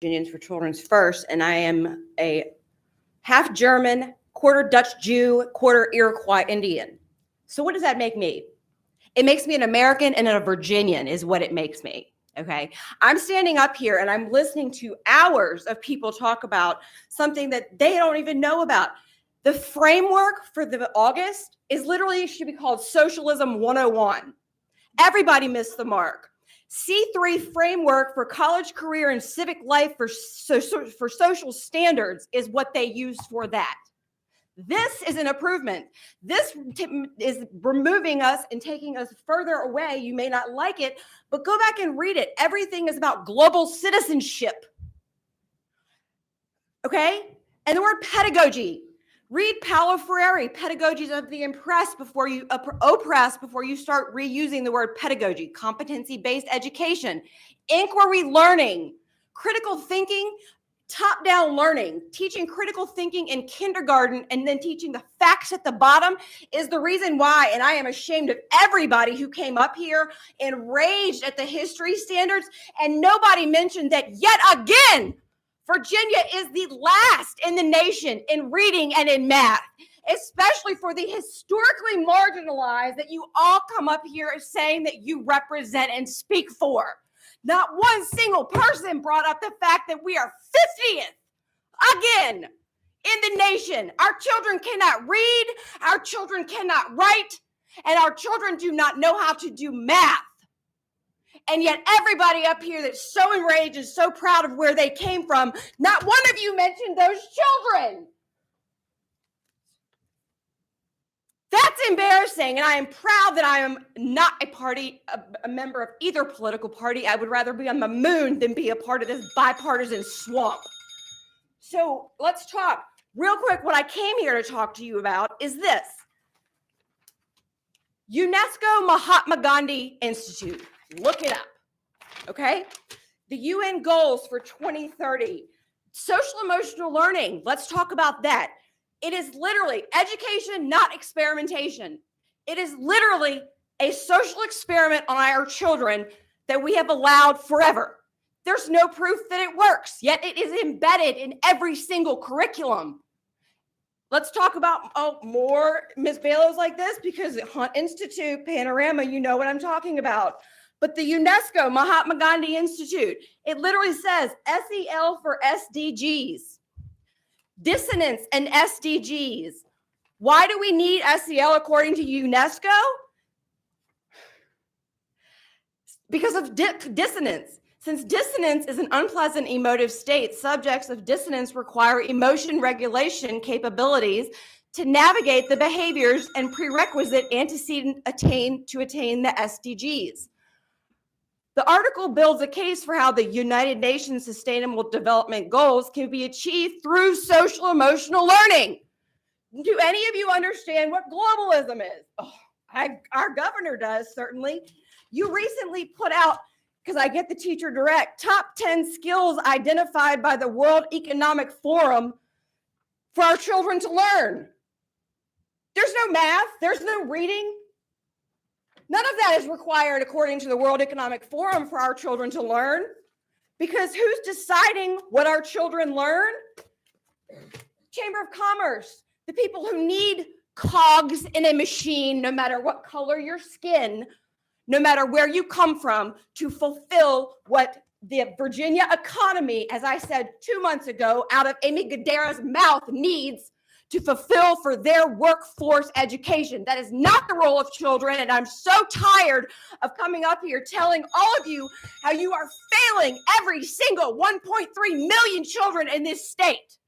Virginians for Children's First, and I am a half German, quarter Dutch Jew, quarter Iroquois Indian. So what does that make me? It makes me an American and a Virginian is what it makes me. Okay. I'm standing up here and I'm listening to hours of people talk about something that they don't even know about. The framework for the August is literally should be called Socialism 101. Everybody missed the mark. C3 framework for college, career, and civic life for social standards is what they used for that. This is an improvement. This is removing us and taking us further away. You may not like it, but go back and read it. Everything is about global citizenship. Okay? And the word pedagogy. Read Paulo Freire, Pedagogies of the Oppressed before you start reusing the word pedagogy, competency-based education, inquiry learning, critical thinking, top-down learning, teaching critical thinking in kindergarten and then teaching the facts at the bottom is the reason why, and I am ashamed of everybody who came up here enraged at the history standards, and nobody mentioned that yet again, Virginia is the last in the nation in reading and in math, especially for the historically marginalized that you all come up here saying that you represent and speak for. Not one single person brought up the fact that we are 50th again in the nation. Our children cannot read, our children cannot write, and our children do not know how to do math. And yet everybody up here that's so enraged and so proud of where they came from, not one of you mentioned those children. That's embarrassing, and I am proud that I am not a member of either political party. I would rather be on the moon than be a part of this bipartisan swamp. So let's talk. Real quick, what I came here to talk to you about is this. UNESCO Mahatma Gandhi Institute. Look it up, okay? The UN goals for 2030. Social emotional learning. Let's talk about that. It is literally education, not experimentation. It is literally a social experiment on our children that we have allowed forever. There's no proof that it works, yet it is embedded in every single curriculum. Let's talk about more Ms. Bailos like this because at Hunt Institute, Panorama, you know what I'm talking about. But the UNESCO Mahatma Gandhi Institute, it literally says SEL for SDGs. Dissonance and SDGs. Why do we need SEL according to UNESCO? Because of dissonance. Since dissonance is an unpleasant emotive state, subjects of dissonance require emotion regulation capabilities to navigate the behaviors and prerequisite antecedent to attain the SDGs. The article builds a case for how the United Nations Sustainable Development Goals can be achieved through social emotional learning. Do any of you understand what globalism is? Oh, our governor does, certainly. You recently put out, because I get the Teacher Direct, top 10 skills identified by the World Economic Forum for our children to learn. There's no math, there's no reading. None of that is required according to the World Economic Forum for our children to learn, because who's deciding what our children learn? Chamber of Commerce, the people who need cogs in a machine, no matter what color your skin, no matter where you come from, to fulfill what the Virginia economy, as I said 2 months ago, out of Amy Goodera's mouth, needs to fulfill for their workforce education. That is not the role of children, and I'm so tired of coming up here telling all of you how you are failing every single 1.3 million children in this state.